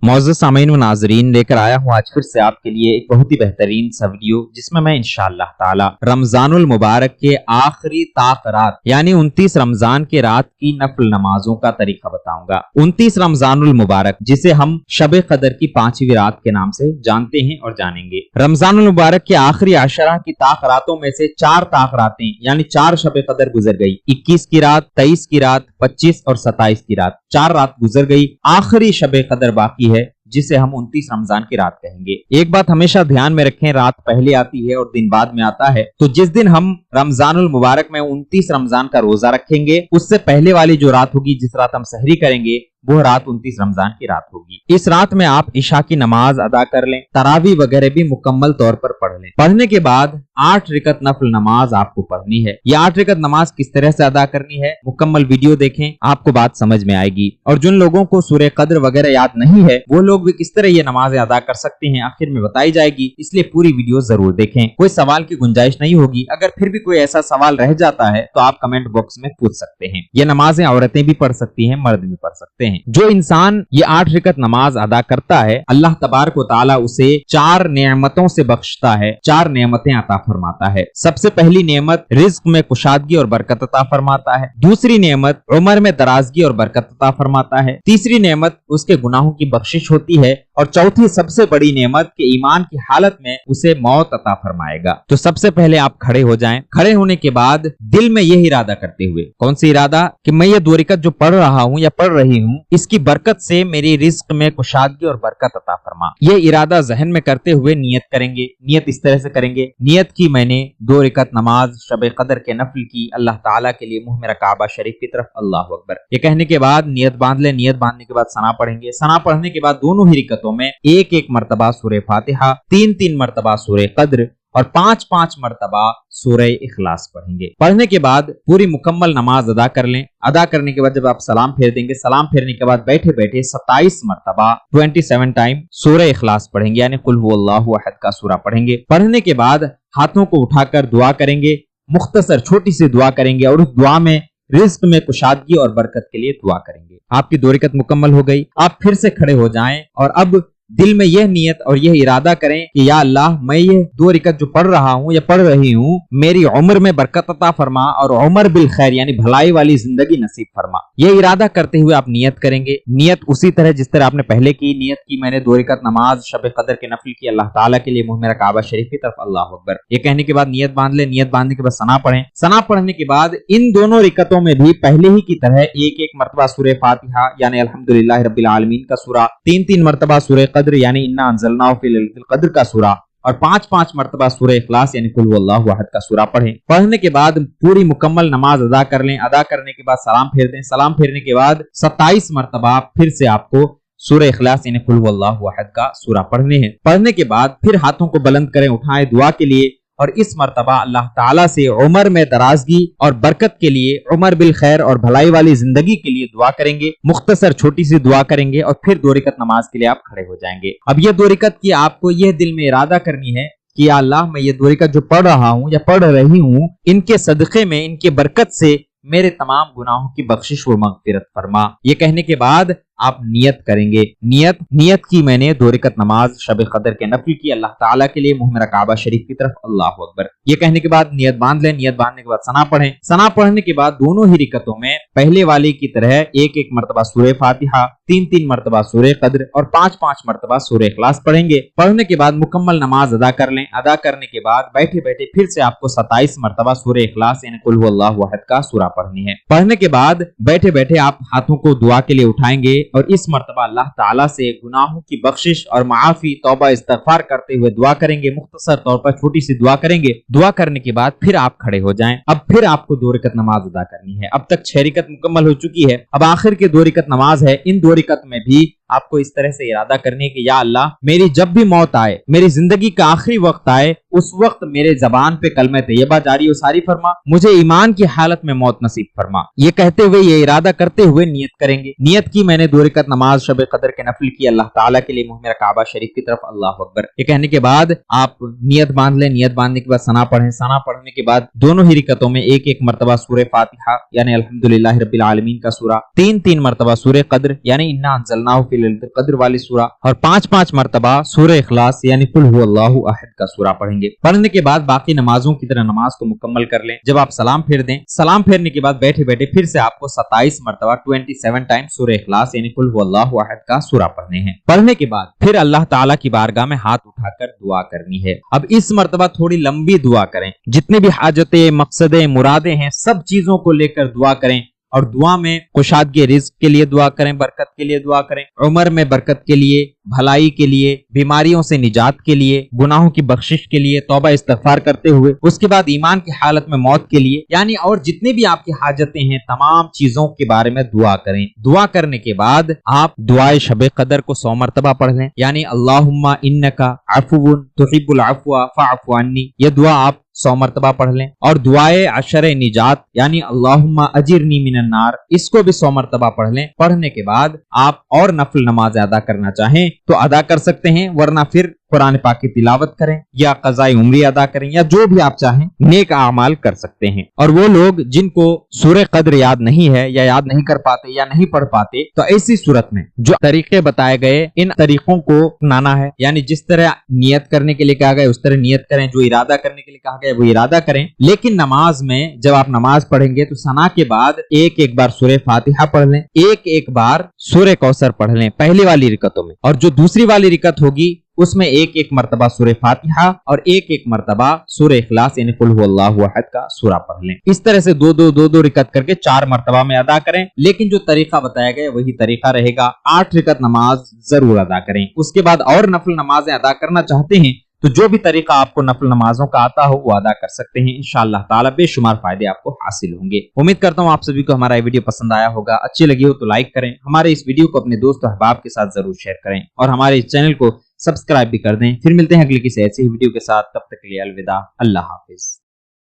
मोअज़्ज़ज़ सामीन व नाज़रीन, लेकर आया हूँ आज फिर से आपके लिए एक बहुत ही बेहतरीन सा वीडियो, जिसमें मैं इंशाअल्लाह ताला रमजानुल मुबारक के आखिरी ताक़रात यानी 29 रमजान के रात की नफल नमाजों का तरीका बताऊंगा। 29 रमजानुल मुबारक, जिसे हम शब कदर की 5वीं रात के नाम से जानते हैं और जानेंगे। रमजानुल मुबारक के आखिरी आशरा की ताक़रातों में से 4 ताक़रातें यानी 4 शब कदर गुजर गई। 21 की रात, 23 की रात, 25 और 27 की रात, 4 रात गुजर गई। आखिरी शब कदर बाकी है, जिसे हम 29 रमजान की रात कहेंगे। एक बात हमेशा ध्यान में रखें, रात पहले आती है और दिन बाद में आता है। तो जिस दिन हम रमजानुल मुबारक में 29 रमजान का रोजा रखेंगे, उससे पहले वाली जो रात होगी, जिस रात हम सहरी करेंगे, वो रात 29 रमजान की रात होगी। इस रात में आप इशा की नमाज अदा कर लें, तरावी वगैरह भी मुकम्मल तौर पर पढ़ लें। पढ़ने के बाद 8 रिकत नफल नमाज आपको पढ़नी है। ये 8 रिकत नमाज किस तरह से अदा करनी है, मुकम्मल वीडियो देखें, आपको बात समझ में आएगी। और जिन लोगों को सूरह कद्र वगैरह याद नहीं है, वो लोग भी किस तरह ये नमाज अदा कर सकते हैं, आखिर में बताई जाएगी, इसलिए पूरी वीडियो जरूर देखें। कोई सवाल की गुंजाइश नहीं होगी। अगर फिर भी कोई ऐसा सवाल रह जाता है तो आप कमेंट बॉक्स में पूछ सकते हैं। ये नमाजें औरतें भी पढ़ सकती हैं, मर्द भी पढ़ सकते हैं। जो इंसान ये 8 रिकत नमाज अदा करता है, अल्लाह तबारक व तआला उसे 4 नेमतों से बख्शता है, 4 नेमतें अता फरमाता है। सबसे पहली नेमत रिज्क में कुशादगी और बरकत अता फरमाता है। दूसरी नेमत उम्र में दराजगी और बरकत अता फरमाता है। तीसरी नेमत उसके गुनाहों की बख्शिश होती है। और चौथी सबसे बड़ी नेमत के ईमान की हालत में उसे मौत अता फरमाएगा। तो सबसे पहले आप खड़े हो जाएं। खड़े होने के बाद दिल में यह इरादा करते हुए, कौन सी इरादा, कि मैं ये 2 रिकत जो पढ़ रहा हूँ या पढ़ रही हूँ, इसकी बरकत से मेरी रिज्क में कुशादगी और बरकत अता फरमा। ये इरादा जहन में करते हुए नियत करेंगे। नियत इस तरह से करेंगे, नियत की मैंने 2 रिकत नमाज शब कदर के नफल की अल्लाह ताला के लिए, मुंह मेरा काबा शरीफ की तरफ, अल्लाह अकबर। ये कहने के बाद नियत बांध ले। नियत बांधने के बाद सना पढ़ेंगे। सना पढ़ने के बाद दोनों ही रिकतों में 1-1 मरतबा सूरह फातिहा, 3-3 मरतबा सूरह कद्र और 5-5 मरतबा सूरह इखलास पढ़ेंगे। पढ़ने के बाद पूरी मुकम्मल नमाज अदा कर लें। अदा करने के बाद जब आप सलाम फेर देंगे, सलाम फेरने के बाद बैठे बैठे 27 मरतबा 27 टाइम सूरह इखलास पढ़ेंगे, यानी कुल हुवल्लाहु अहद का सूरा पढ़ेंगे। पढ़ने के बाद हाथों को उठाकर दुआ करेंगे, मुख्तसर छोटी सी दुआ करेंगे और उस दुआ में रिज्क में कुशादगी और बरकत के लिए दुआ करेंगे। आपकी 2 रिकत मुकम्मल हो गई। आप फिर से खड़े हो जाएं और अब दिल में यह नियत और यह इरादा करें कि या अल्लाह, मैं ये 2 रिकत जो पढ़ रहा हूँ या पढ़ रही हूँ, मेरी उम्र में बरकत अता फरमा और उम्र बिल खैर यानी भलाई वाली जिंदगी नसीब फरमा। यह इरादा करते हुए आप नियत करेंगे। नियत उसी तरह जिस तरह आपने पहले की। नियत की मैंने 2 रिकत नमाज शब कदर के नफल की अल्लाह ताला के लिए, मुंह मेरा काबा शरीफ की तरफ, अल्लाह अकबर। ये कहने के बाद नियत बांध ले। नियत बांधने के बाद सना पढ़ें। सना पढ़ने के बाद इन दोनों रिकतों में भी पहले ही की तरह 1-1 मरतबा सूरह फातिहा यानी अल्हम्दुलिल्लाह रब्बिल आलमीन का सूरा, 3-3 मरतबा सूरह कद्र यानी इन्ना अंज़लनाहु फी लैलतिल कद्र का सूरा और 5-5 मरतबा सूरह इखलास यानी कुल हुवल्लाहु अहद का सूरा पढ़ें। पढ़ने के बाद पूरी मुकम्मल नमाज अदा कर लें। अदा करने के बाद सलाम फेर दें। सलाम फेरने के बाद 27 मरतबा फिर से आपको सूरह इखलास यानी कुल हुवल्लाहु अहद का सूरा पढ़ने हैं। पढ़ने के बाद फिर हाथों को बुलंद करें, उठाएं दुआ के लिए और इस मर्तबा अल्लाह ताला से उम्र में दराजगी और बरकत के लिए, उम्र बिल खैर और भलाई वाली जिंदगी के लिए दुआ करेंगे। मुख्तसर छोटी सी दुआ करेंगे और फिर 2 रिकत नमाज के लिए आप खड़े हो जाएंगे। अब ये 2 रिकत की आपको यह दिल में इरादा करनी है कि या अल्लाह, मैं ये 2 रिकत जो पढ़ रहा हूँ या पढ़ रही हूँ, इनके सदक़े में, इनके बरकत से मेरे तमाम गुनाहों की बख्शिश व मग़फ़िरत फरमा। ये कहने के बाद आप नियत करेंगे। नियत की मैंने 2 रिकत नमाज शब कदर के नफल की अल्लाह ताला के लिए, मुंह मेरा काबा शरीफ की तरफ, अल्लाह अकबर। ये कहने के बाद नियत बांध लें। नियत बांधने के बाद सना पढ़ें। सना पढ़ने के बाद दोनों ही रिकतों में पहले वाले की तरह 1-1 मरतबा सूरह फातिहा, 3-3 मरतबा सूरह कद्र और 5-5 मरतबा सूरह इखलास पढ़ेंगे। पढ़ने के बाद मुकम्मल नमाज अदा कर लें। अदा करने के बाद बैठे बैठे फिर से आपको 27 मरतबा सूरह इखलास यानी कुल हुवल्लाहु अहद का सूरा पढ़नी है। पढ़ने के बाद बैठे बैठे आप हाथों को दुआ के लिए उठाएंगे और इस मर्तबा अल्लाह ताला से गुनाहों की बख्शिश और माफी, तौबा, इस्तगफार करते हुए दुआ करेंगे। मुख्तसर तौर पर छोटी सी दुआ करेंगे। दुआ करने के बाद फिर आप खड़े हो जाएं। अब फिर आपको 2 रिकत नमाज अदा करनी है। अब तक 6 रिकत मुकम्मल हो चुकी है। अब आखिर के 2 रिकत नमाज है। इन 2 रिकत में भी आपको इस तरह से इरादा करने की, या अल्लाह, मेरी जब भी मौत आए, मेरी जिंदगी का आखिरी वक्त आए, उस वक्त मेरे जबान पे कलमे तैयबा जारी और सारी फरमा, मुझे ईमान की हालत में मौत नसीब फरमा। ये कहते हुए, ये इरादा करते हुए नियत करेंगे। नियत की मैंने 2 रिकत नमाज शब कदर के नफल की अल्लाह ताला के लिए, मुंह मेरा काबा शरीफ की तरफ, अल्लाह अकबर। ये कहने के बाद आप नियत बांध लें। नियत बांधने के बाद सना पढ़ें। सना पढ़ने के बाद दोनों ही रिकतों में 1-1 मरतबा सूरह फातिहा यानी अल्हम्दुलिल्लाह रब्बिल आलमीन का सूरा, 3-3 मरतबा सूरह कद्र यानी इन्ना अंज़लनाहु की लैलतुल कद्र वाली सूरा और 5-5 मरतबा सूरह इखलास यानी कुल हुवल्लाहु अहद का सूरा पढ़ेंगे। पढ़ने के बाद बाकी नमाजों की तरह नमाज को मुकम्मल कर लें। जब आप सलाम फेर दें, सलाम फेरने के बाद बैठे बैठे फिर से आपको 27 मरतबा 27 टाइम सूरह इखलास यानी कुल हुवल्लाहु अहद का सूरा पढ़ने हैं। पढ़ने के बाद फिर अल्लाह ताला की बारगाह में हाथ उठाकर दुआ करनी है। अब इस मरतबा थोड़ी लंबी दुआ करें, जितनी भी हाजतें, मकसदें, मुरादें हैं, सब चीजों को लेकर दुआ करें और दुआ में कुशादगी रिज़्क के लिए दुआ करें, बरकत के लिए दुआ करें, उम्र में बरकत के लिए, भलाई के लिए, बीमारियों से निजात के लिए, गुनाहों की बख्शिश के लिए, तौबा इस्तिग़फ़ार करते हुए, उसके बाद ईमान की हालत में मौत के लिए, यानी और जितने भी आपकी हाजतें हैं तमाम चीजों के बारे में दुआ करें। दुआ करने के बाद आप दुआए शब कदर को 100 मरतबा पढ़ लें, यानी अल्लाहुम्मा इन्नका अफ़ुव्वुन तुहिब्बुल अफ़्व फ़अफ़ु अन्नी, यह दुआ आप 100 मरतबा पढ़ लें। और दुआए अशर निजात यानी अल्लाहुम्मा अजिरनी मिनन नार, इसको भी 100 मरतबा पढ़ लें। पढ़ने के बाद आप और नफल नमाज अदा करना चाहें तो अदा कर सकते हैं, वरना फिर कुरान पाक की तिलावत करें या क़ज़ाए उम्री अदा करें या जो भी आप चाहें नेक आमाल कर सकते हैं। और वो लोग जिनको सूरह कद्र याद नहीं है या याद नहीं कर पाते या नहीं पढ़ पाते, तो ऐसी सूरत में जो तरीके बताए गए इन तरीकों को अपनाना है, यानी जिस तरह नियत करने के लिए कहा गया उस तरह नियत करें, जो इरादा करने के लिए कहा गया वो इरादा करें। लेकिन नमाज में जब आप नमाज पढ़ेंगे तो सना के बाद एक एक बार सूरह फातिहा पढ़ लें, एक एक बार सूरह कौसर पढ़ लें पहली वाली रिकतों में, और जो दूसरी वाली रिकत होगी उसमें एक एक मरतबा सूरह फातिहा और एक एक मरतबा सूरह इखलास यानी कुल हुवल्लाहु अहद का सूरा पढ़ लें। इस तरह से दो रिकत करके 4 मरतबा में अदा करें। लेकिन जो तरीका बताया गया वही तरीका रहेगा। 8 रिकत नमाज जरूर अदा करें। उसके बाद और नफल नमाजें अदा करना चाहते हैं तो जो भी तरीका आपको नफल नमाजों का आता हो वो अदा कर सकते हैं। इंशाअल्लाह ताला बेशुमार फायदे आपको हासिल होंगे। उम्मीद करता हूँ आप सभी को हमारा वीडियो पसंद आया होगा। अच्छी लगी हो तो लाइक करें, हमारे इस वीडियो को अपने दोस्त और अहबाब के साथ जरूर शेयर करें और हमारे इस चैनल को सब्सक्राइब भी कर दें। फिर मिलते हैं अगली किसी ऐसी वीडियो के साथ, तब तक के लिए अलविदा, अल्लाह हाफिज।